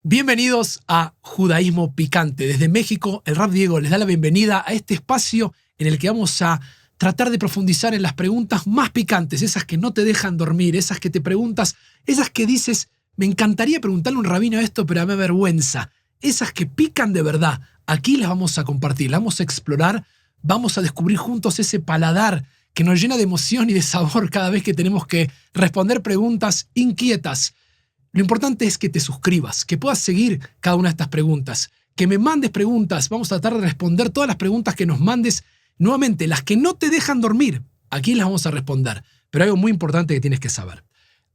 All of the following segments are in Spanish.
Bienvenidos a Judaísmo Picante. Desde México, el Rav Diego les da la bienvenida a este espacio en el que vamos a tratar de profundizar en las preguntas más picantes, esas que no te dejan dormir, esas que te preguntas, esas que dices, me encantaría preguntarle a un rabino esto, pero me da vergüenza. Esas que pican de verdad. Aquí las vamos a compartir, las vamos a explorar, vamos a descubrir juntos ese paladar que nos llena de emoción y de sabor cada vez que tenemos que responder preguntas inquietas. Lo importante es que te suscribas, que puedas seguir cada una de estas preguntas, que me mandes preguntas. Vamos a tratar de responder todas las preguntas que nos mandes. Nuevamente, las que no te dejan dormir, aquí las vamos a responder. Pero hay algo muy importante que tienes que saber.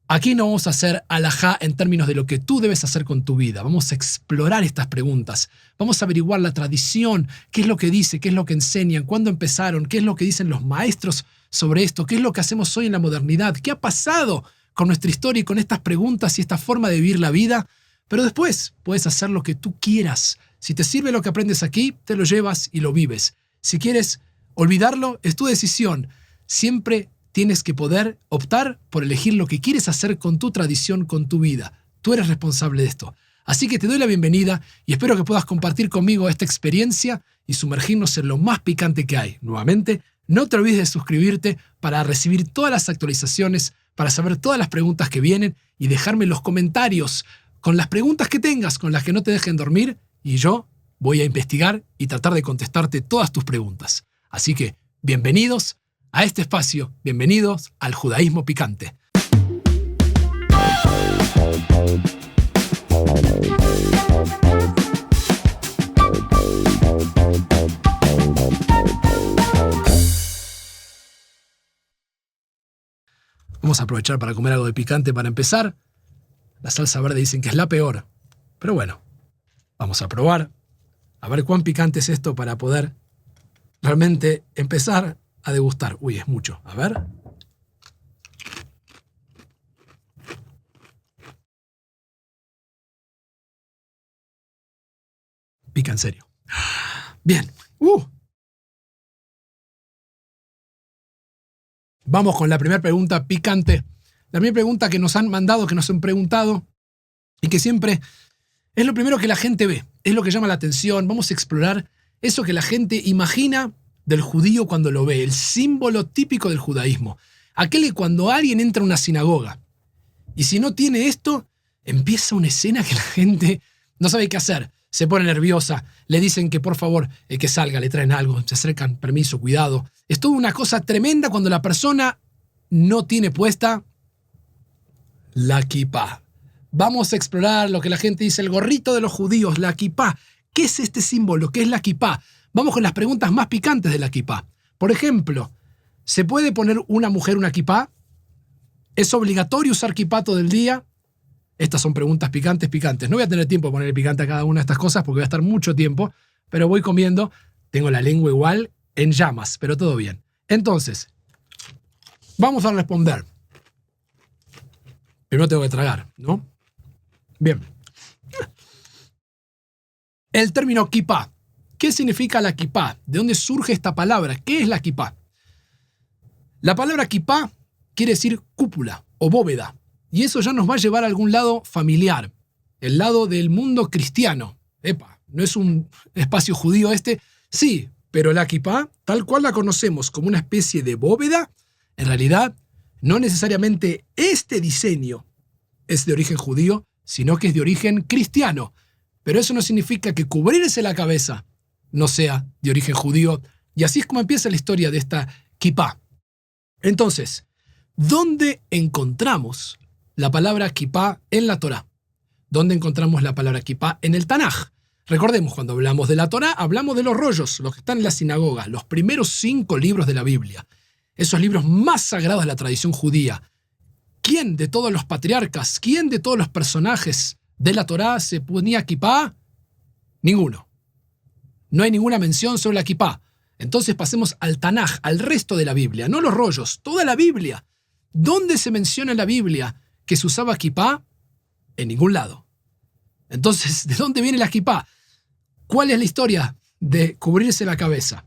Aquí no vamos a hacer alajá en términos de lo que tú debes hacer con tu vida. Vamos a explorar estas preguntas. Vamos a averiguar la tradición, qué es lo que dice, qué es lo que enseñan, cuándo empezaron, qué es lo que dicen los maestros sobre esto, qué es lo que hacemos hoy en la modernidad, qué ha pasado con nuestra historia y con estas preguntas y esta forma de vivir la vida. Pero después puedes hacer lo que tú quieras. Si te sirve lo que aprendes aquí, te lo llevas y lo vives. Si quieres olvidarlo, es tu decisión. Siempre tienes que poder optar por elegir lo que quieres hacer con tu tradición, con tu vida. Tú eres responsable de esto. Así que te doy la bienvenida y espero que puedas compartir conmigo esta experiencia y sumergirnos en lo más picante que hay. Nuevamente, no te olvides de suscribirte para recibir todas las actualizaciones, para saber todas las preguntas que vienen y dejarme los comentarios con las preguntas que tengas, con las que no te dejen dormir, y yo voy a investigar y tratar de contestarte todas tus preguntas. Así que, bienvenidos a este espacio, bienvenidos al Judaísmo Picante. Vamos a aprovechar para comer algo de picante para empezar. La salsa verde dicen que es la peor. Pero bueno, vamos a probar. A ver cuán picante es esto para poder realmente empezar a degustar. Uy, es mucho. A ver. Pica en serio. Bien. Vamos con la primera pregunta picante. La primera pregunta que nos han mandado, que nos han preguntado y que siempre es lo primero que la gente ve, es lo que llama la atención. Vamos a explorar eso que la gente imagina del judío cuando lo ve, el símbolo típico del judaísmo. Aquel que cuando alguien entra a una sinagoga y si no tiene esto, empieza una escena que la gente no sabe qué hacer. Se pone nerviosa, le dicen que por favor que salga, le traen algo, se acercan, permiso, cuidado. Es toda una cosa tremenda cuando la persona no tiene puesta la kipá. Vamos a explorar lo que la gente dice, el gorrito de los judíos, la kipá. ¿Qué es este símbolo? ¿Qué es la kipá? Vamos con las preguntas más picantes de la kipá. Por ejemplo, ¿se puede poner una mujer una kipá? ¿Es obligatorio usar kipá todo el día? Estas son preguntas picantes. No voy a tener tiempo de ponerle picante a cada una de estas cosas porque voy a estar mucho tiempo, pero voy comiendo. Tengo la lengua igual en llamas, pero todo bien. Entonces, vamos a responder. Primero tengo que tragar, ¿no? Bien. El término kipá. ¿Qué significa la kipá? ¿De dónde surge esta palabra? ¿Qué es la kipá? La palabra kipá quiere decir cúpula o bóveda. Y eso ya nos va a llevar a algún lado familiar, el lado del mundo cristiano. Epa, ¿no es un espacio judío este? Sí, pero la kipá, tal cual la conocemos como una especie de bóveda, en realidad no necesariamente este diseño es de origen judío, sino que es de origen cristiano. Pero eso no significa que cubrirse la cabeza no sea de origen judío. Y así es como empieza la historia de esta kipá. Entonces, ¿dónde encontramos la palabra kipá en la Torá? ¿Dónde encontramos la palabra kipá en el Tanaj? Recordemos, cuando hablamos de la Torá, hablamos de los rollos, los que están en la sinagoga, los primeros 5 libros de la Biblia, esos libros más sagrados de la tradición judía. ¿Quién de todos los patriarcas, quién de todos los personajes de la Torá se ponía kipá? Ninguno. No hay ninguna mención sobre la kipá. Entonces pasemos al Tanaj, al resto de la Biblia, no los rollos, toda la Biblia. ¿Dónde se menciona en la Biblia que se usaba kipá? En ningún lado. Entonces, ¿de dónde viene la kipá? ¿Cuál es la historia de cubrirse la cabeza?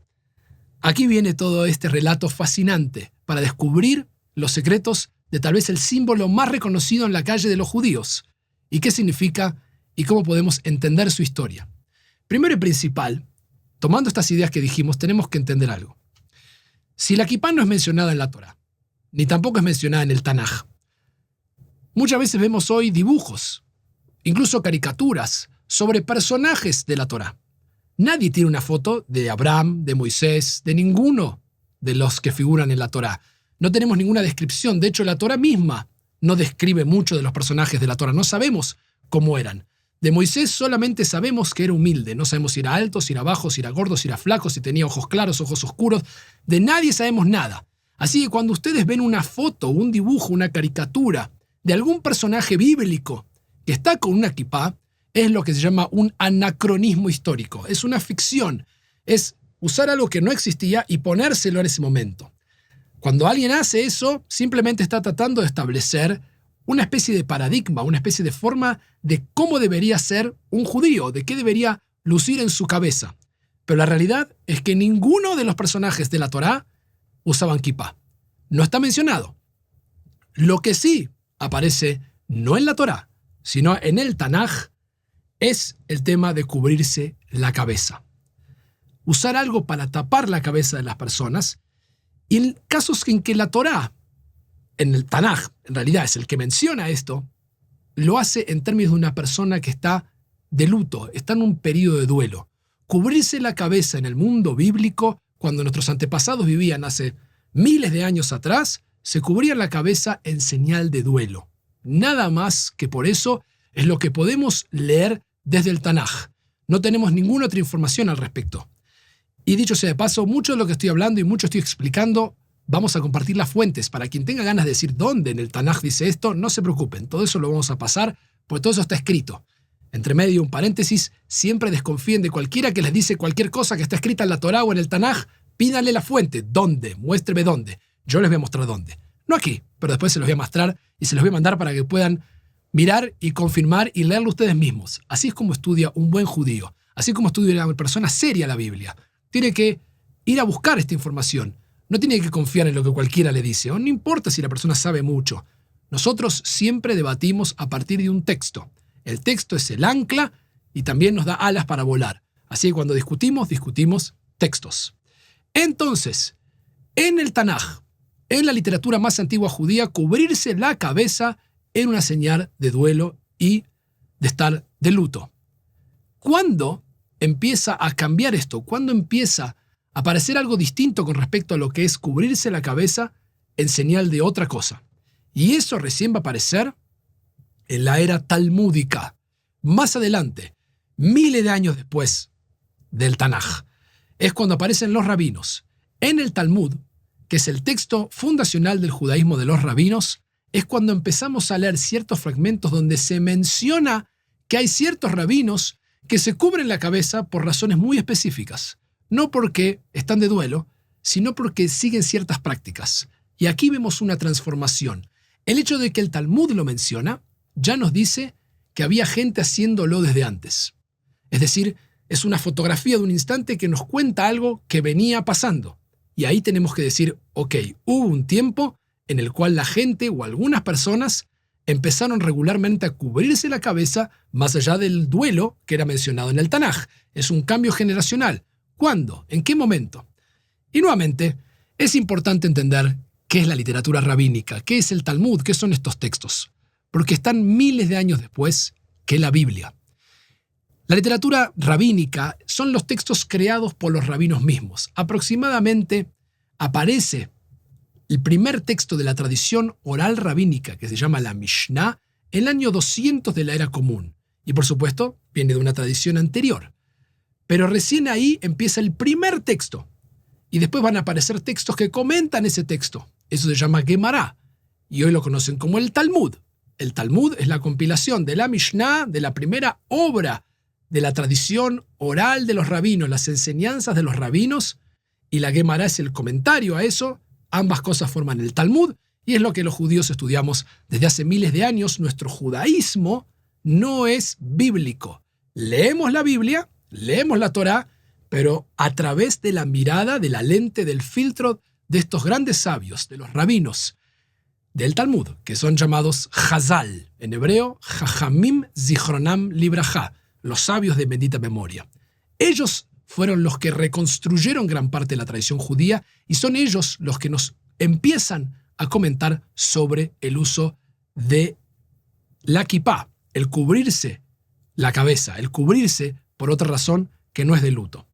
Aquí viene todo este relato fascinante para descubrir los secretos de tal vez el símbolo más reconocido en la calle de los judíos. ¿Y qué significa y cómo podemos entender su historia. Primero y principal, tomando estas ideas que dijimos, tenemos que entender algo. Si la kipá no es mencionada en la Torá, ni tampoco es mencionada en el Tanaj, muchas veces vemos hoy dibujos, incluso caricaturas, sobre personajes de la Torá. Nadie tiene una foto de Abraham, de Moisés, de ninguno de los que figuran en la Torá. No tenemos ninguna descripción. De hecho, la Torá misma no describe mucho de los personajes de la Torá. No sabemos cómo eran. De Moisés solamente sabemos que era humilde. No sabemos si era alto, si era bajo, si era gordo, si era flaco, si tenía ojos claros, ojos oscuros. De nadie sabemos nada. Así que cuando ustedes ven una foto, un dibujo, una caricatura de algún personaje bíblico que está con una kipá, es lo que se llama un anacronismo histórico. Es una ficción. Es usar algo que no existía y ponérselo en ese momento. Cuando alguien hace eso, simplemente está tratando de establecer una especie de paradigma, una especie de forma de cómo debería ser un judío, de qué debería lucir en su cabeza. Pero la realidad es que ninguno de los personajes de la Torá usaban kipá. No está mencionado. Lo que sí aparece no en la Torá, sino en el Tanaj, es el tema de cubrirse la cabeza. Usar algo para tapar la cabeza de las personas. Y en casos en que la Torá, en el Tanaj, en realidad es el que menciona esto, lo hace en términos de una persona que está de luto, está en un periodo de duelo. Cubrirse la cabeza en el mundo bíblico, cuando nuestros antepasados vivían hace miles de años atrás, se cubrían la cabeza en señal de duelo. Nada más que por eso es lo que podemos leer desde el Tanaj. No tenemos ninguna otra información al respecto. Y dicho sea de paso, mucho de lo que estoy hablando y mucho estoy explicando, vamos a compartir las fuentes. Para quien tenga ganas de decir dónde en el Tanaj dice esto, no se preocupen, todo eso lo vamos a pasar, porque todo eso está escrito. Entre medio, un paréntesis, siempre desconfíen de cualquiera que les dice cualquier cosa que está escrita en la Torá o en el Tanaj, pídanle la fuente. ¿Dónde? Muéstreme dónde. Yo les voy a mostrar dónde. No aquí, pero después se los voy a mostrar y se los voy a mandar para que puedan mirar y confirmar y leerlo ustedes mismos. Así es como estudia un buen judío. Así es como estudia una persona seria la Biblia. Tiene que ir a buscar esta información. No tiene que confiar en lo que cualquiera le dice. O no importa si la persona sabe mucho. Nosotros siempre debatimos a partir de un texto. El texto es el ancla y también nos da alas para volar. Así que cuando discutimos textos. Entonces, en el Tanaj, en la literatura más antigua judía, cubrirse la cabeza era una señal de duelo y de estar de luto. ¿Cuándo empieza a cambiar esto? ¿Cuándo empieza a aparecer algo distinto con respecto a lo que es cubrirse la cabeza en señal de otra cosa? Y eso recién va a aparecer en la era talmúdica. Más adelante, miles de años después del Tanaj, es cuando aparecen los rabinos. En el Talmud, que es el texto fundacional del judaísmo de los rabinos, es cuando empezamos a leer ciertos fragmentos donde se menciona que hay ciertos rabinos que se cubren la cabeza por razones muy específicas. No porque están de duelo, sino porque siguen ciertas prácticas. Y aquí vemos una transformación. El hecho de que el Talmud lo menciona ya nos dice que había gente haciéndolo desde antes. Es decir, es una fotografía de un instante que nos cuenta algo que venía pasando. Y ahí tenemos que decir, ok, hubo un tiempo en el cual la gente o algunas personas empezaron regularmente a cubrirse la cabeza más allá del duelo que era mencionado en el Tanaj. Es un cambio generacional. ¿Cuándo? ¿En qué momento? Y nuevamente, es importante entender qué es la literatura rabínica, qué es el Talmud, qué son estos textos, porque están miles de años después que la Biblia. La literatura rabínica son los textos creados por los rabinos mismos. Aproximadamente aparece el primer texto de la tradición oral rabínica, que se llama la Mishnah, en el año 200 de la era común. Y por supuesto, viene de una tradición anterior. Pero recién ahí empieza el primer texto. Y después van a aparecer textos que comentan ese texto. Eso se llama Gemara. Y hoy lo conocen como el Talmud. El Talmud es la compilación de la Mishnah, de la primera obra de la tradición oral de los rabinos, las enseñanzas de los rabinos, y la Gemara es el comentario a eso. Ambas cosas forman el Talmud, y es lo que los judíos estudiamos desde hace miles de años. Nuestro judaísmo no es bíblico. Leemos la Biblia, leemos la Torá, pero a través de la mirada, de la lente, del filtro de estos grandes sabios, de los rabinos. del Talmud, que son llamados Hazal, en hebreo, Jajamim Zichronam Libraja, los sabios de bendita memoria. Ellos fueron los que reconstruyeron gran parte de la tradición judía y son ellos los que nos empiezan a comentar sobre el uso de la kipá, el cubrirse la cabeza, el cubrirse por otra razón que no es de luto.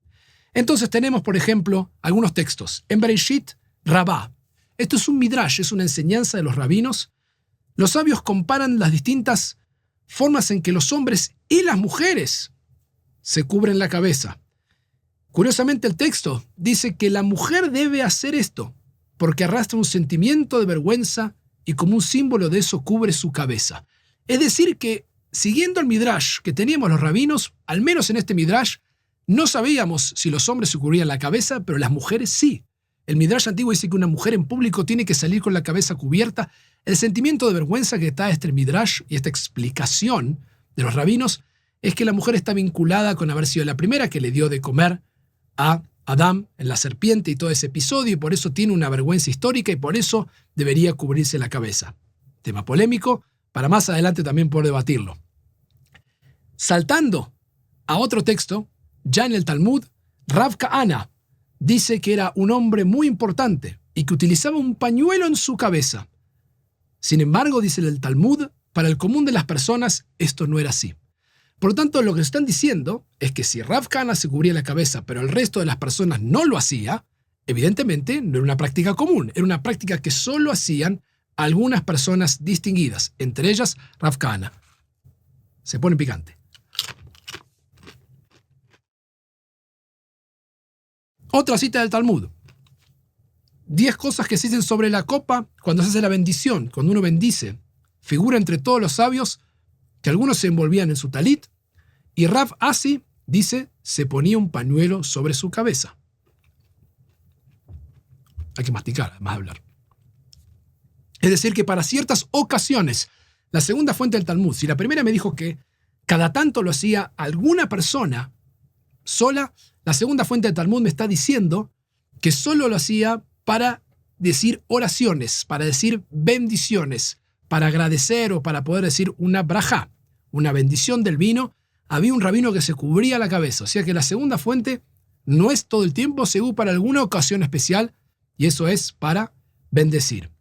Entonces tenemos, por ejemplo, algunos textos. En Bereshit, Rabá. Esto es un midrash, es una enseñanza de los rabinos. Los sabios comparan las distintas formas en que los hombres y las mujeres se cubren la cabeza. Curiosamente, el texto dice que la mujer debe hacer esto porque arrastra un sentimiento de vergüenza y como un símbolo de eso cubre su cabeza. Es decir que, siguiendo el midrash que teníamos los rabinos, al menos en este midrash, no sabíamos si los hombres se cubrían la cabeza, pero las mujeres sí. El midrash antiguo dice que una mujer en público tiene que salir con la cabeza cubierta. El sentimiento de vergüenza que está este midrash y esta explicación de los rabinos es que la mujer está vinculada con haber sido la primera que le dio de comer a Adán en la serpiente y todo ese episodio, y por eso tiene una vergüenza histórica y por eso debería cubrirse la cabeza. Tema polémico, para más adelante también poder debatirlo. Saltando a otro texto, ya en el Talmud, Rav Kahana dice que era un hombre muy importante y que utilizaba un pañuelo en su cabeza. Sin embargo, dice el Talmud, para el común de las personas esto no era así. Por lo tanto, lo que están diciendo es que si Rav Kahana se cubría la cabeza, pero el resto de las personas no lo hacía, evidentemente no era una práctica común, era una práctica que solo hacían algunas personas distinguidas, entre ellas Rav Kahana. Se pone picante. Otra cita del Talmud. 10 cosas que se dicen sobre la copa cuando se hace la bendición, cuando uno bendice. Figura entre todos los sabios que algunos se envolvían en su talit, y Rav Asi dice, se ponía un pañuelo sobre su cabeza. Hay que masticar, además de hablar. Es decir, que para ciertas ocasiones, la segunda fuente del Talmud, si la primera me dijo que cada tanto lo hacía alguna persona sola, la segunda fuente del Talmud me está diciendo que solo lo hacía para decir oraciones, para decir bendiciones, para agradecer o para poder decir una brajá, una bendición del vino. Había un rabino que se cubría la cabeza. O sea que la segunda fuente no es todo el tiempo, según para alguna ocasión especial, y eso es para bendecir.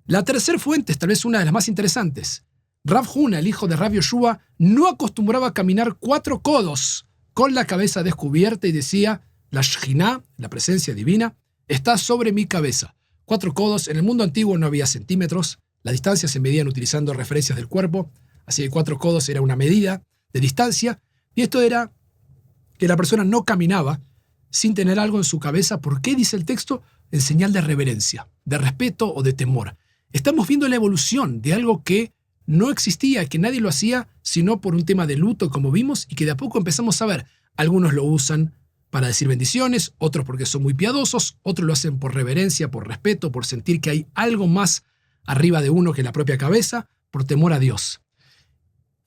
La tercera fuente es tal vez una de las más interesantes. Rav Huna, el hijo de Rav Yoshua, no acostumbraba a caminar 4 codos con la cabeza descubierta y decía, la Shekhinah, la presencia divina, está sobre mi cabeza. 4 codos, en el mundo antiguo no había centímetros, las distancias se medían utilizando referencias del cuerpo, así que 4 codos era una medida de distancia, y esto era que la persona no caminaba sin tener algo en su cabeza. ¿Por qué dice el texto? En señal de reverencia, de respeto o de temor. Estamos viendo la evolución de algo que no existía, que nadie lo hacía, sino por un tema de luto, como vimos, y que de a poco empezamos a ver. Algunos lo usan para decir bendiciones, otros porque son muy piadosos, otros lo hacen por reverencia, por respeto, por sentir que hay algo más arriba de uno que la propia cabeza, por temor a Dios.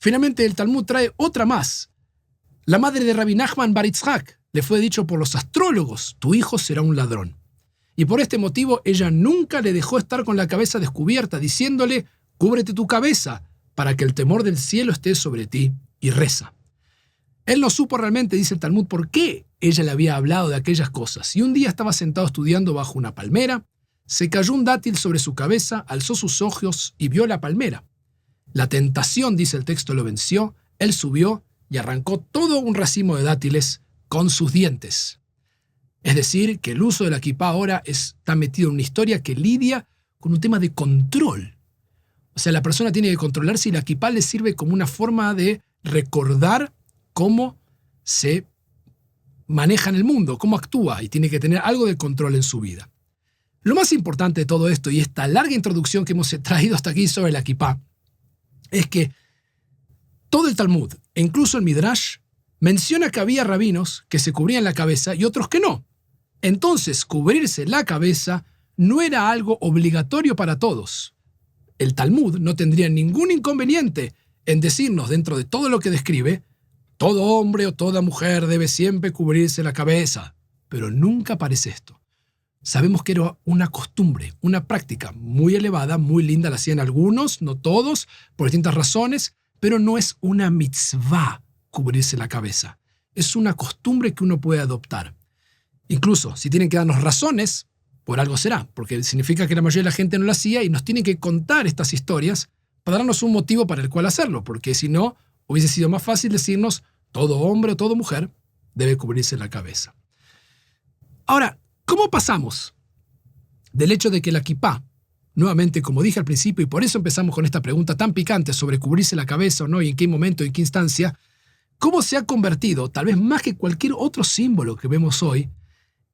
Finalmente, el Talmud trae otra más. La madre de Rabbi Nachman bar Yitzhak le fue dicho por los astrólogos, tu hijo será un ladrón. Y por este motivo ella nunca le dejó estar con la cabeza descubierta, diciéndole, cúbrete tu cabeza para que el temor del cielo esté sobre ti, y reza. Él no supo realmente, dice el Talmud, por qué ella le había hablado de aquellas cosas. Y un día estaba sentado estudiando bajo una palmera, se cayó un dátil sobre su cabeza, alzó sus ojos y vio la palmera. La tentación, dice el texto, lo venció, él subió y arrancó todo un racimo de dátiles con sus dientes. Es decir, que el uso de la kipá ahora está metido en una historia que lidia con un tema de control. O sea, la persona tiene que controlar si la kipá le sirve como una forma de recordar cómo se maneja en el mundo, cómo actúa, y tiene que tener algo de control en su vida. Lo más importante de todo esto, y esta larga introducción que hemos traído hasta aquí sobre la kipá, es que todo el Talmud, e incluso el Midrash, menciona que había rabinos que se cubrían la cabeza y otros que no. Entonces, cubrirse la cabeza no era algo obligatorio para todos. El Talmud no tendría ningún inconveniente en decirnos, dentro de todo lo que describe, todo hombre o toda mujer debe siempre cubrirse la cabeza, pero nunca aparece esto. sabemos que era una costumbre, una práctica muy elevada, muy linda, la hacían algunos, no todos, por distintas razones, pero no es una mitzvah cubrirse la cabeza. Es una costumbre que uno puede adoptar. Incluso, si tienen que darnos razones, por algo será, porque significa que la mayoría de la gente no lo hacía y nos tienen que contar estas historias para darnos un motivo para el cual hacerlo, porque si no, hubiese sido más fácil decirnos, todo hombre o toda mujer debe cubrirse la cabeza. Ahora, ¿cómo pasamos del hecho de que la kipá, nuevamente, como dije al principio, y por eso empezamos con esta pregunta tan picante sobre cubrirse la cabeza o no, y en qué momento y en qué instancia, cómo se ha convertido, tal vez más que cualquier otro símbolo que vemos hoy,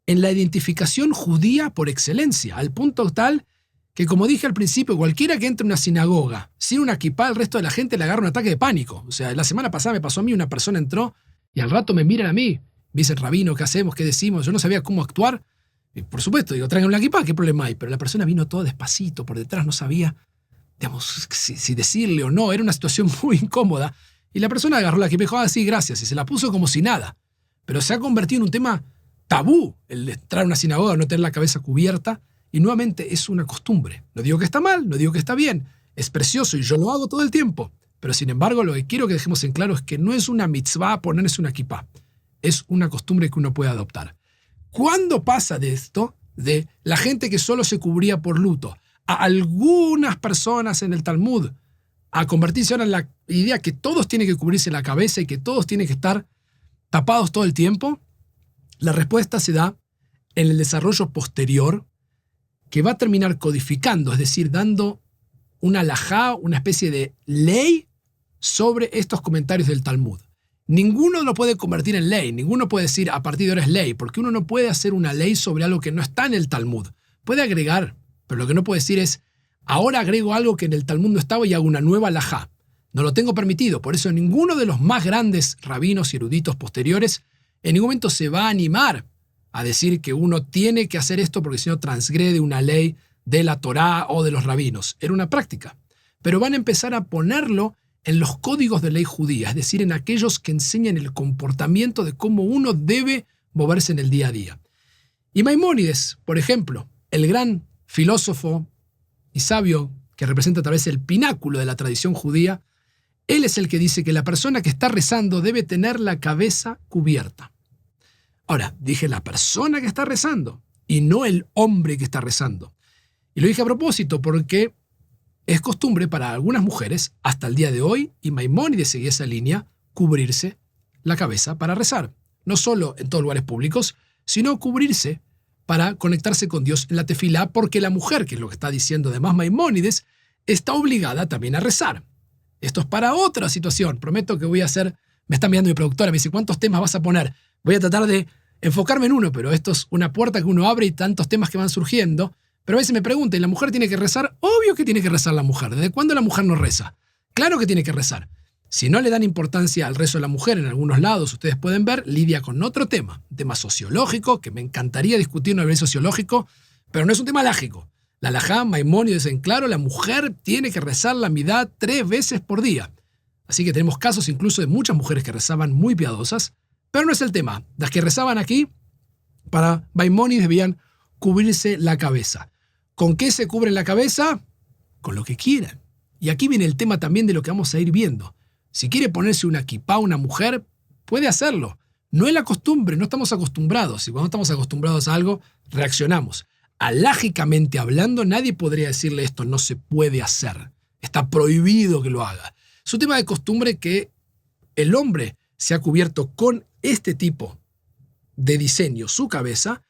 en la identificación judía por excelencia, al punto tal que, como dije al principio, cualquiera que entre a una sinagoga sin una kipá, el resto de la gente le agarra un ataque de pánico. O sea, la semana pasada me pasó a mí, una persona entró y al rato me miran a mí, me dicen, rabino, ¿qué hacemos? ¿Qué decimos? Yo no sabía cómo actuar. Y por supuesto, digo, traigan una kipá, ¿qué problema hay? Pero la persona vino todo despacito, por detrás, no sabía, digamos, si decirle o no. Era una situación muy incómoda. Y la persona agarró la kipá y dijo, sí, gracias, y se la puso como si nada. Pero se ha convertido en un tema tabú el de entrar a una sinagoga, no tener la cabeza cubierta, y nuevamente es una costumbre. No digo que está mal, no digo que está bien, es precioso y yo lo hago todo el tiempo, pero sin embargo lo que quiero que dejemos en claro es que no es una mitzvah ponerse una kipá, es una costumbre que uno puede adoptar. ¿Cuándo pasa de esto, de la gente que solo se cubría por luto, a algunas personas en el Talmud, a convertirse ahora en la idea que todos tienen que cubrirse la cabeza y que todos tienen que estar tapados todo el tiempo? La respuesta se da en el desarrollo posterior que va a terminar codificando, es decir, dando una halajá, una especie de ley sobre estos comentarios del Talmud. Ninguno lo puede convertir en ley, ninguno puede decir a partir de ahora es ley, porque uno no puede hacer una ley sobre algo que no está en el Talmud. Puede agregar, pero lo que no puede decir es ahora agrego algo que en el Talmud no estaba y hago una nueva halajá. No lo tengo permitido, por eso ninguno de los más grandes rabinos y eruditos posteriores en ningún momento se va a animar a decir que uno tiene que hacer esto porque si no transgrede una ley de la Torá o de los rabinos. Era una práctica. Pero van a empezar a ponerlo en los códigos de ley judía, es decir, en aquellos que enseñan el comportamiento de cómo uno debe moverse en el día a día. Y Maimónides, por ejemplo, el gran filósofo y sabio que representa tal vez el pináculo de la tradición judía, él es el que dice que la persona que está rezando debe tener la cabeza cubierta. Ahora, dije la persona que está rezando y no el hombre que está rezando. Y lo dije a propósito porque es costumbre para algunas mujeres, hasta el día de hoy, y Maimónides seguía esa línea, cubrirse la cabeza para rezar. No solo en todos lugares públicos, sino cubrirse para conectarse con Dios en la tefilá, porque la mujer, que es lo que está diciendo además Maimónides, está obligada también a rezar. Esto es para otra situación. Prometo que voy a hacer, me está mirando mi productora, me dice, ¿cuántos temas vas a poner? Voy a tratar de enfocarme en uno, pero esto es una puerta que uno abre y tantos temas que van surgiendo. Pero a veces me preguntan, ¿y la mujer tiene que rezar? Obvio que tiene que rezar la mujer. ¿Desde cuándo la mujer no reza? Claro que tiene que rezar. Si no le dan importancia al rezo de la mujer en algunos lados, ustedes pueden ver, lidia con otro tema, un tema sociológico, que me encantaría discutir a nivel sociológico, pero no es un tema lágico. La halajá, Maimónides en claro, la mujer tiene que rezar la midá 3 veces por día. Así que tenemos casos incluso de muchas mujeres que rezaban muy piadosas, pero no es el tema. Las que rezaban aquí, para Maimónides debían cubrirse la cabeza. ¿Con qué se cubren la cabeza? Con lo que quieran. Y aquí viene el tema también de lo que vamos a ir viendo. Si quiere ponerse una kipá una mujer, puede hacerlo. No es la costumbre, no estamos acostumbrados. Y cuando estamos acostumbrados a algo, reaccionamos. Alágicamente hablando, nadie podría decirle esto no se puede hacer. Está prohibido que lo haga. Es un tema de costumbre que el hombre se ha cubierto con este tipo de diseño su cabeza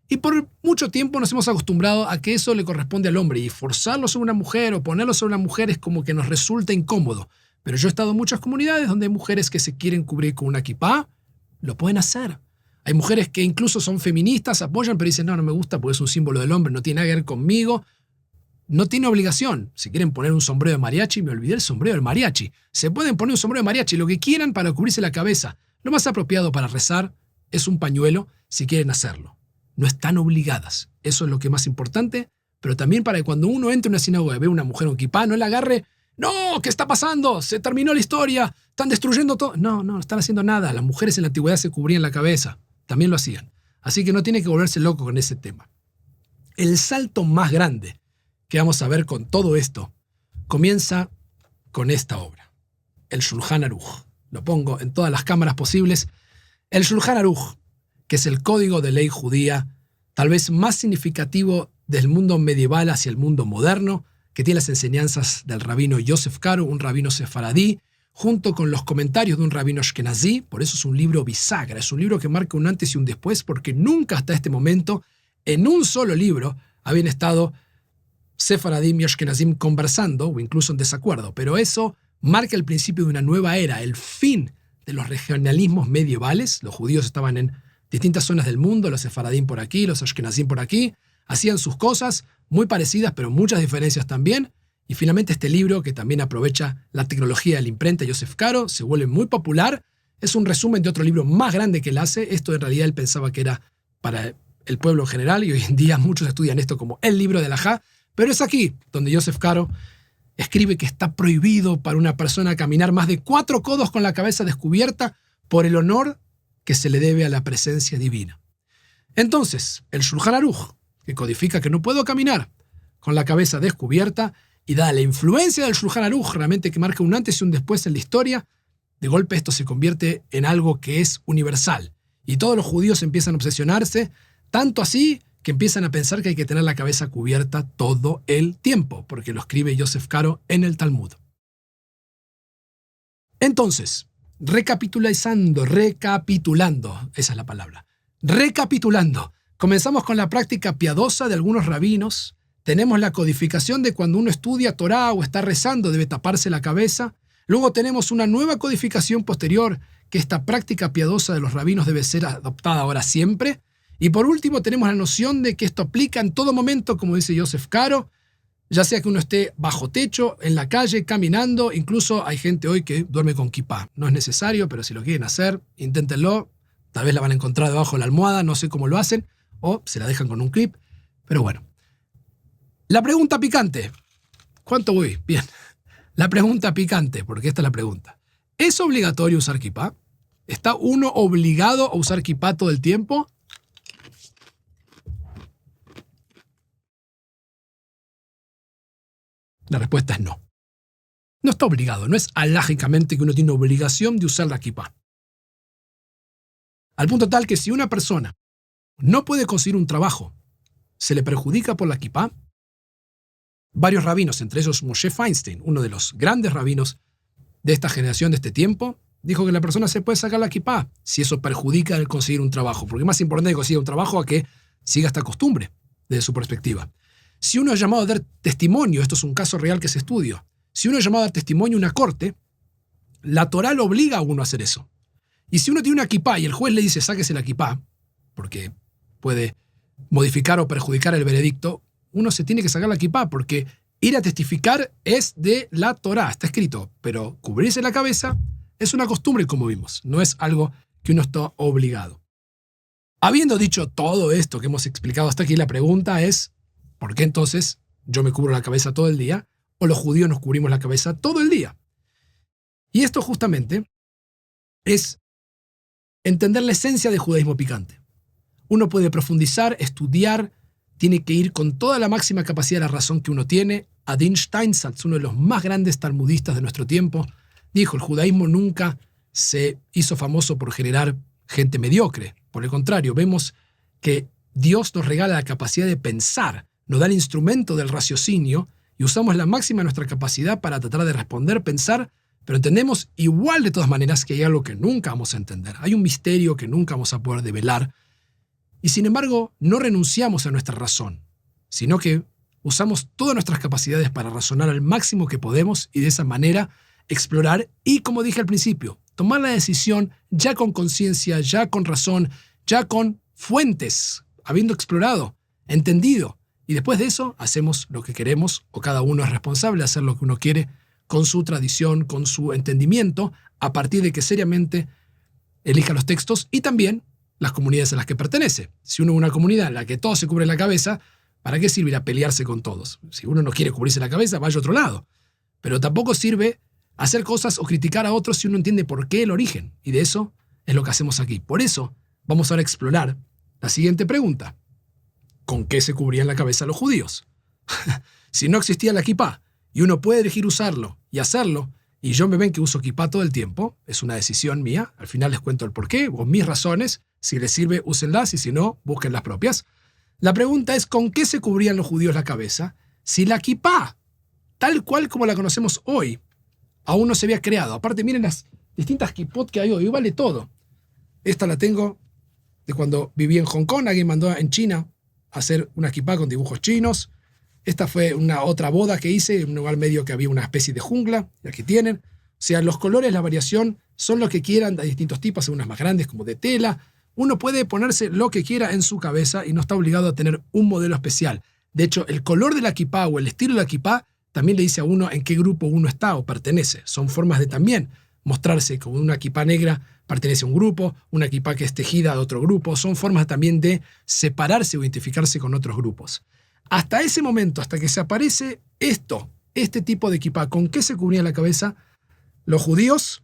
y por mucho tiempo nos hemos acostumbrado a que eso le corresponde al hombre y forzarlo sobre una mujer o ponerlo sobre una mujer es como que nos resulta incómodo. Pero yo he estado en muchas comunidades donde hay mujeres que se quieren cubrir con una kipá, lo pueden hacer. Hay mujeres que incluso son feministas, apoyan, pero dicen, no me gusta porque es un símbolo del hombre, no tiene nada que ver conmigo. No tiene obligación. Si quieren poner un sombrero de mariachi, me olvidé el sombrero del mariachi. Se pueden poner un sombrero de mariachi, lo que quieran para cubrirse la cabeza. Lo más apropiado para rezar es un pañuelo si quieren hacerlo. No están obligadas. Eso es lo que es más importante, pero también para que cuando uno entre a una sinagoga y ve a una mujer con kipá, no la agarre, no, ¿qué está pasando? Se terminó la historia, están destruyendo todo. No están haciendo nada. Las mujeres en la antigüedad se cubrían la cabeza, también lo hacían. Así que no tiene que volverse loco con ese tema. El salto más grande que vamos a ver con todo esto comienza con esta obra, el Shulchan Aruch. Lo pongo en todas las cámaras posibles. El Shulchan Aruch, que es el código de ley judía tal vez más significativo del mundo medieval hacia el mundo moderno, que tiene las enseñanzas del rabino Yosef Karo, un rabino sefaradí, junto con los comentarios de un rabino ashkenazí. Por eso es un libro bisagra, es un libro que marca un antes y un después, porque nunca hasta este momento, en un solo libro, habían estado sefaradim y ashkenazim conversando, o incluso en desacuerdo. Pero eso marca el principio de una nueva era, el fin de los regionalismos medievales. Los judíos estaban en distintas zonas del mundo, los sefaradim por aquí, los ashkenazim por aquí, hacían sus cosas muy parecidas, pero muchas diferencias también. Y finalmente este libro, que también aprovecha la tecnología de la imprenta Yosef Karo, se vuelve muy popular. Es un resumen de otro libro más grande que él hace. Esto en realidad él pensaba que era para el pueblo en general, y hoy en día muchos estudian esto como el libro de Halajá. Pero es aquí donde Yosef Karo escribe que está prohibido para una persona caminar más de 4 codos con la cabeza descubierta por el honor que se le debe a la presencia divina. Entonces, el Shulchan Aruch, que codifica que no puedo caminar con la cabeza descubierta, y dada la influencia del Shulchan Aruch, realmente que marca un antes y un después en la historia, de golpe esto se convierte en algo que es universal. Y todos los judíos empiezan a obsesionarse, tanto así que empiezan a pensar que hay que tener la cabeza cubierta todo el tiempo, porque lo escribe Yosef Karo en el Talmud. Entonces, recapitulando, esa es la palabra, recapitulando, comenzamos con la práctica piadosa de algunos rabinos. Tenemos la codificación de cuando uno estudia Torá o está rezando debe taparse la cabeza. Luego tenemos una nueva codificación posterior, que esta práctica piadosa de los rabinos debe ser adoptada ahora siempre. Y por último tenemos la noción de que esto aplica en todo momento, como dice Yosef Karo, ya sea que uno esté bajo techo, en la calle, caminando. Incluso hay gente hoy que duerme con kipá. No es necesario, pero si lo quieren hacer, inténtenlo. Tal vez la van a encontrar debajo de la almohada, no sé cómo lo hacen, o se la dejan con un clip. Pero bueno. La pregunta picante. ¿Cuánto voy? Bien. La pregunta picante, porque esta es la pregunta. ¿Es obligatorio usar kipá? ¿Está uno obligado a usar kipá todo el tiempo? La respuesta es no. No está obligado, no es alágicamente que uno tiene obligación de usar la kipá. Al punto tal que si una persona no puede conseguir un trabajo, se le perjudica por la kipá. Varios rabinos, entre ellos Moshe Feinstein, uno de los grandes rabinos de esta generación, de este tiempo, dijo que la persona se puede sacar la kipá si eso perjudica el conseguir un trabajo, porque es más importante que consiga un trabajo a que siga esta costumbre, desde su perspectiva. Si uno es llamado a dar testimonio, esto es un caso real que se estudia, si uno es llamado a dar testimonio en una corte, la Torá lo obliga a uno a hacer eso. Y si uno tiene una kipá y el juez le dice sáquese la kipá, porque puede modificar o perjudicar el veredicto, uno se tiene que sacar la kipá, porque ir a testificar es de la Torá, está escrito, pero cubrirse la cabeza es una costumbre, como vimos, no es algo que uno está obligado. Habiendo dicho todo esto que hemos explicado hasta aquí, la pregunta es, ¿por qué entonces yo me cubro la cabeza todo el día o los judíos nos cubrimos la cabeza todo el día? Y esto justamente es entender la esencia del judaísmo picante. Uno puede profundizar, estudiar, tiene que ir con toda la máxima capacidad de la razón que uno tiene. Adin Steinsaltz, uno de los más grandes talmudistas de nuestro tiempo, dijo, el judaísmo nunca se hizo famoso por generar gente mediocre. Por el contrario, vemos que Dios nos regala la capacidad de pensar, nos da el instrumento del raciocinio y usamos la máxima de nuestra capacidad para tratar de responder, pensar, pero entendemos igual de todas maneras que hay algo que nunca vamos a entender. Hay un misterio que nunca vamos a poder develar. Y sin embargo, no renunciamos a nuestra razón, sino que usamos todas nuestras capacidades para razonar al máximo que podemos y de esa manera explorar y, como dije al principio, tomar la decisión ya con conciencia, ya con razón, ya con fuentes, habiendo explorado, entendido. Y después de eso, hacemos lo que queremos o cada uno es responsable de hacer lo que uno quiere con su tradición, con su entendimiento, a partir de que seriamente elija los textos y también las comunidades a las que pertenece. Si uno es una comunidad en la que todos se cubren la cabeza, ¿para qué sirve ir a pelearse con todos? Si uno no quiere cubrirse la cabeza, vaya a otro lado. Pero tampoco sirve hacer cosas o criticar a otros si uno entiende por qué el origen. Y de eso es lo que hacemos aquí. Por eso vamos ahora a explorar la siguiente pregunta. ¿con qué se cubrían la cabeza los judíos? Si no existía la kipá y uno puede elegir usarlo y hacerlo, y yo me ven que uso kipá todo el tiempo, es una decisión mía, al final les cuento el porqué o mis razones, si les sirve úsenlas y si no, busquen las propias. La pregunta es, ¿con qué se cubrían los judíos la cabeza? Si la kipá, tal cual como la conocemos hoy, aún no se había creado. Aparte, miren las distintas kipot que hay hoy, vale todo. Esta la tengo de cuando viví en Hong Kong, alguien mandó en China a hacer una kipá con dibujos chinos. Esta fue una otra boda que hice, en un lugar medio que había una especie de jungla, y aquí tienen. O sea, los colores, la variación, son lo que quieran, de distintos tipos, algunas más grandes como de tela. Uno puede ponerse lo que quiera en su cabeza y no está obligado a tener un modelo especial. De hecho, el color de la kipá o el estilo de la kipá también le dice a uno en qué grupo uno está o pertenece. Son formas de también mostrarse, como una kipá negra pertenece a un grupo, una kipá que es tejida a otro grupo. Son formas también de separarse o identificarse con otros grupos. Hasta ese momento, hasta que se aparece este tipo de kipá, ¿con qué se cubría la cabeza los judíos?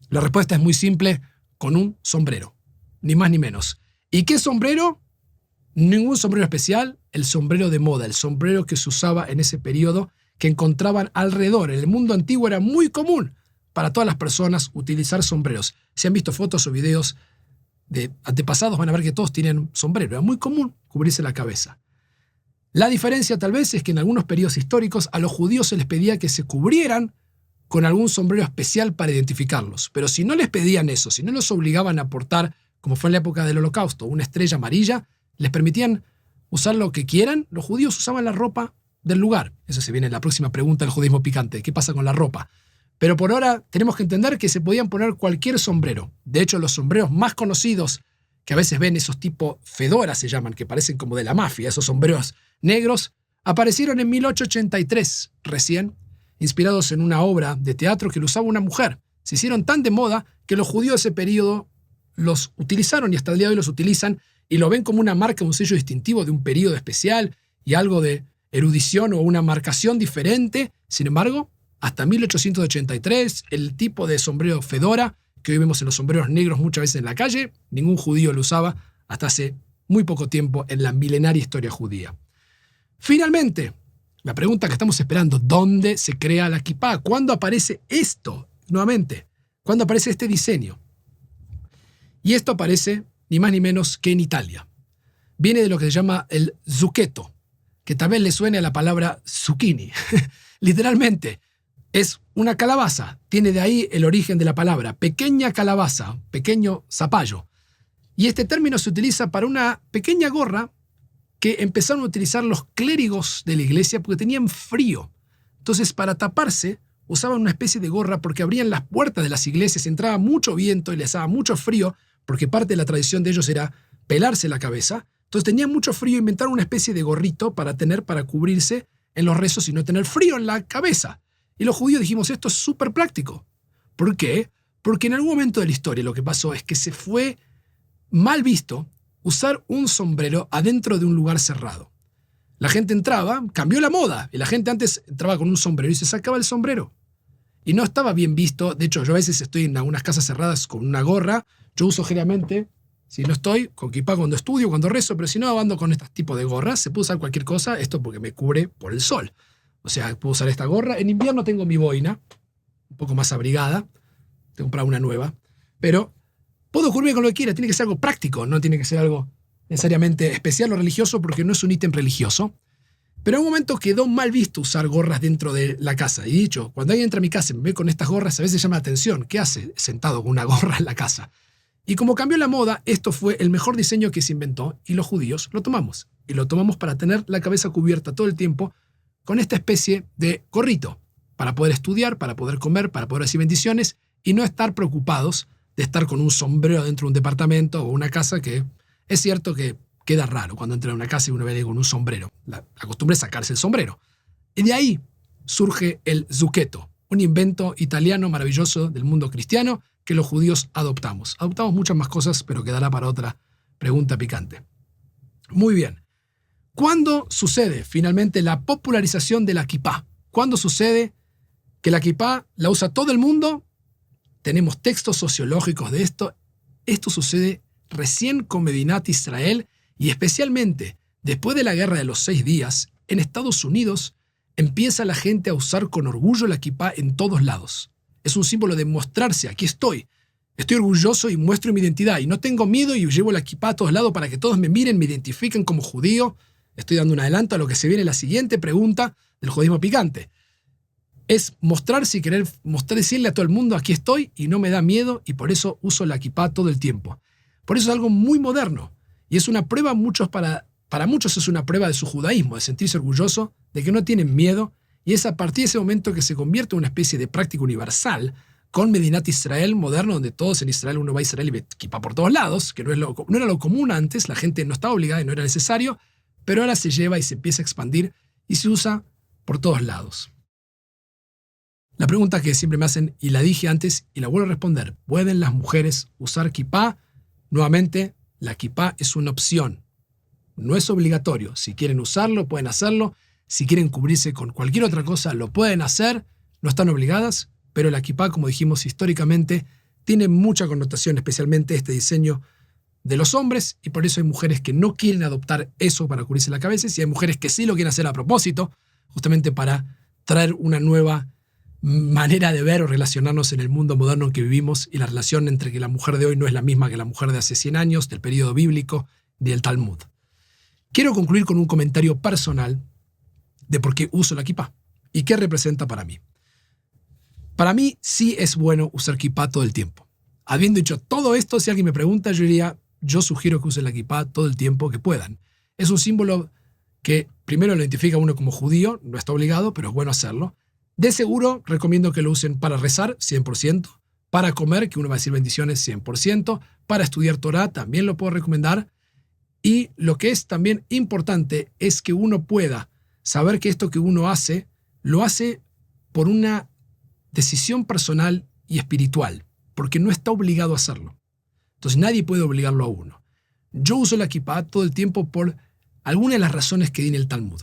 La respuesta es muy simple, con un sombrero, ni más ni menos. ¿Y qué sombrero? Ningún sombrero especial, el sombrero de moda, el sombrero que se usaba en ese periodo, que encontraban alrededor. En el mundo antiguo era muy común para todas las personas utilizar sombreros. Si han visto fotos o videos de antepasados, van a ver que todos tienen sombrero. Era muy común cubrirse la cabeza. La diferencia tal vez es que en algunos periodos históricos a los judíos se les pedía que se cubrieran con algún sombrero especial para identificarlos. Pero si no les pedían eso, si no los obligaban a portar, como fue en la época del Holocausto, una estrella amarilla, les permitían usar lo que quieran, los judíos usaban la ropa del lugar. Eso se viene en la próxima pregunta del judaísmo picante. ¿Qué pasa con la ropa? Pero por ahora tenemos que entender que se podían poner cualquier sombrero. De hecho, los sombreros más conocidos, que a veces ven esos tipo fedora se llaman, que parecen como de la mafia, esos sombreros negros, aparecieron en 1883, recién, inspirados en una obra de teatro que lo usaba una mujer. Se hicieron tan de moda que los judíos de ese periodo los utilizaron y hasta el día de hoy los utilizan y lo ven como una marca, un sello distintivo de un periodo especial y algo de erudición o una marcación diferente. Sin embargo, hasta 1883, el tipo de sombrero fedora que hoy vemos en los sombreros negros muchas veces en la calle, ningún judío lo usaba hasta hace muy poco tiempo en la milenaria historia judía. Finalmente, la pregunta que estamos esperando, ¿dónde se crea la kipá? ¿Cuándo aparece esto? Nuevamente, ¿cuándo aparece este diseño? Y esto aparece ni más ni menos que en Italia. Viene de lo que se llama el zucchetto, que tal vez le suene a la palabra zucchini. Literalmente, es una calabaza. Tiene de ahí el origen de la palabra. Pequeña calabaza, pequeño zapallo. Y este término se utiliza para una pequeña gorra que empezaron a utilizar los clérigos de la iglesia porque tenían frío. Entonces, para taparse, usaban una especie de gorra porque abrían las puertas de las iglesias, entraba mucho viento y les daba mucho frío, porque parte de la tradición de ellos era pelarse la cabeza. Entonces tenían mucho frío e inventaron una especie de gorrito para cubrirse en los rezos y no tener frío en la cabeza. Y los judíos dijimos, esto es súper práctico. ¿Por qué? Porque en algún momento de la historia lo que pasó es que se fue mal visto usar un sombrero adentro de un lugar cerrado. La gente entraba, cambió la moda, y la gente antes entraba con un sombrero y se sacaba el sombrero. Y no estaba bien visto. De hecho, yo a veces estoy en algunas casas cerradas con una gorra. Yo uso generalmente, si no estoy, con kipá cuando estudio, cuando rezo, pero si no ando con este tipo de gorras, se puede usar cualquier cosa, esto porque me cubre por el sol. O sea, puedo usar esta gorra. En invierno tengo mi boina, un poco más abrigada. Tengo que comprar una nueva. Pero puedo cubrirme con lo que quiera. Tiene que ser algo práctico, no tiene que ser algo necesariamente especial o religioso porque no es un ítem religioso. Pero en un momento quedó mal visto usar gorras dentro de la casa. Y dicho, cuando alguien entra a mi casa y me ve con estas gorras, a veces llama la atención. ¿Qué hace sentado con una gorra en la casa? Y como cambió la moda, esto fue el mejor diseño que se inventó y los judíos lo tomamos. Y lo tomamos para tener la cabeza cubierta todo el tiempo con esta especie de gorrito, para poder estudiar, para poder comer, para poder recibir bendiciones y no estar preocupados de estar con un sombrero dentro de un departamento o una casa que es cierto que queda raro cuando entra a una casa y uno ve con un sombrero. La costumbre es sacarse el sombrero. Y de ahí surge el zucchetto, un invento italiano maravilloso del mundo cristiano que los judíos adoptamos. Adoptamos muchas más cosas, pero quedará para otra pregunta picante. Muy bien. ¿Cuándo sucede finalmente la popularización de la kipá? ¿Cuándo sucede que la kipá la usa todo el mundo? Tenemos textos sociológicos de esto. Esto sucede recién con Medinat Israel y especialmente Después de la Guerra de los 6 días, en Estados Unidos empieza la gente a usar con orgullo la kipá en todos lados. Es un símbolo de mostrarse, aquí estoy. Estoy orgulloso y muestro mi identidad y no tengo miedo y llevo la kipá a todos lados para que todos me miren, me identifiquen como judío. Estoy dando un adelanto a lo que se viene en la siguiente pregunta del judaísmo picante. Es mostrarse y querer decirle a todo el mundo, aquí estoy y no me da miedo y por eso uso la kipá todo el tiempo. Por eso es algo muy moderno y es una prueba, para muchos es una prueba de su judaísmo, de sentirse orgulloso, de que no tienen miedo, y es a partir de ese momento que se convierte en una especie de práctica universal con Medinat Israel moderno, donde todos en Israel, uno va a Israel y ve kipá por todos lados, que no era lo común antes, la gente no estaba obligada y no era necesario, pero ahora se lleva y se empieza a expandir y se usa por todos lados. La pregunta que siempre me hacen, y la dije antes y la vuelvo a responder, ¿pueden las mujeres usar kipá? Nuevamente, la kipá es una opción, no es obligatorio. Si quieren usarlo, pueden hacerlo. Si quieren cubrirse con cualquier otra cosa, lo pueden hacer. No están obligadas, pero la kipá, como dijimos históricamente, tiene mucha connotación, especialmente este diseño de los hombres, y por eso hay mujeres que no quieren adoptar eso para cubrirse la cabeza, y hay mujeres que sí lo quieren hacer a propósito, justamente para traer una nueva manera de ver o relacionarnos en el mundo moderno en que vivimos, y la relación entre que la mujer de hoy no es la misma que la mujer de hace 100 años, del periodo bíblico, ni del Talmud. Quiero concluir con un comentario personal de por qué uso la kipá y qué representa para mí. Para mí sí es bueno usar kipá todo el tiempo. Habiendo dicho todo esto, si alguien me pregunta, yo diría, yo sugiero que usen la kipá todo el tiempo que puedan. Es un símbolo que primero lo identifica a uno como judío, no está obligado, pero es bueno hacerlo. De seguro recomiendo que lo usen para rezar, 100%, para comer, que uno va a decir bendiciones, 100%, para estudiar Torah, también lo puedo recomendar. Y lo que es también importante es que uno pueda saber que esto que uno hace, lo hace por una decisión personal y espiritual, porque no está obligado a hacerlo. Entonces nadie puede obligarlo a uno. Yo uso la kipá todo el tiempo por algunas de las razones que di en el Talmud.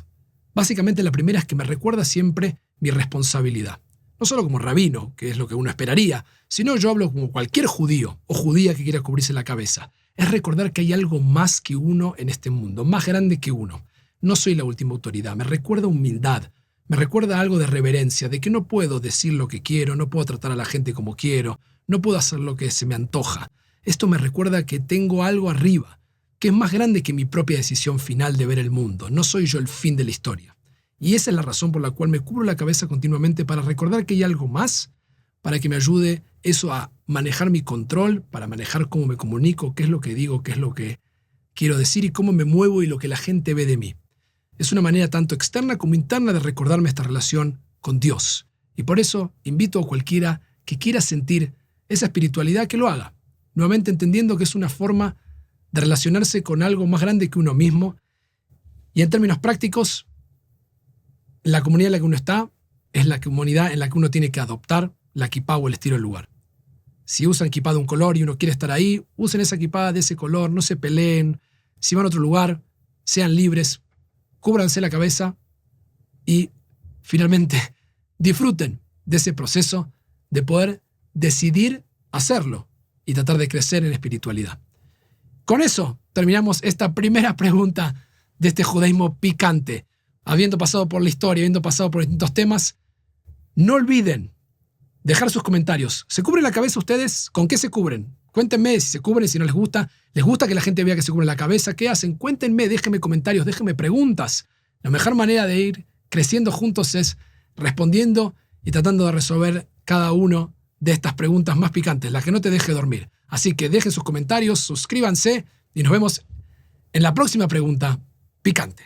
Básicamente la primera es que me recuerda siempre mi responsabilidad. No solo como rabino, que es lo que uno esperaría, sino yo hablo como cualquier judío o judía que quiera cubrirse la cabeza. Es recordar que hay algo más que uno en este mundo, más grande que uno. No soy la última autoridad, me recuerda humildad, me recuerda algo de reverencia, de que no puedo decir lo que quiero, no puedo tratar a la gente como quiero, no puedo hacer lo que se me antoja. Esto me recuerda que tengo algo arriba, que es más grande que mi propia decisión final de ver el mundo. No soy yo el fin de la historia. Y esa es la razón por la cual me cubro la cabeza continuamente, para recordar que hay algo más, para que me ayude eso a manejar mi control, para manejar cómo me comunico, qué es lo que digo, qué es lo que quiero decir y cómo me muevo y lo que la gente ve de mí. Es una manera tanto externa como interna de recordarme esta relación con Dios. Y por eso invito a cualquiera que quiera sentir esa espiritualidad que lo haga, nuevamente entendiendo que es una forma de relacionarse con algo más grande que uno mismo. Y en términos prácticos, la comunidad en la que uno está es la comunidad en la que uno tiene que adoptar la kipá o el estilo del lugar. Si usan kipá de un color y uno quiere estar ahí, usen esa kipá de ese color, no se peleen. Si van a otro lugar, sean libres, cúbranse la cabeza y finalmente disfruten de ese proceso de poder decidir hacerlo y tratar de crecer en espiritualidad. Con eso terminamos esta primera pregunta de este judaísmo picante. Habiendo pasado por la historia, habiendo pasado por distintos temas, no olviden dejar sus comentarios. ¿Se cubren la cabeza ustedes? ¿Con qué se cubren? Cuéntenme si se cubren, si no les gusta. ¿Les gusta que la gente vea que se cubren la cabeza? ¿Qué hacen? Cuéntenme, déjenme comentarios, déjenme preguntas. La mejor manera de ir creciendo juntos es respondiendo y tratando de resolver cada uno de estas preguntas más picantes, las que no te deje dormir. Así que dejen sus comentarios, suscríbanse y nos vemos en la próxima pregunta picante.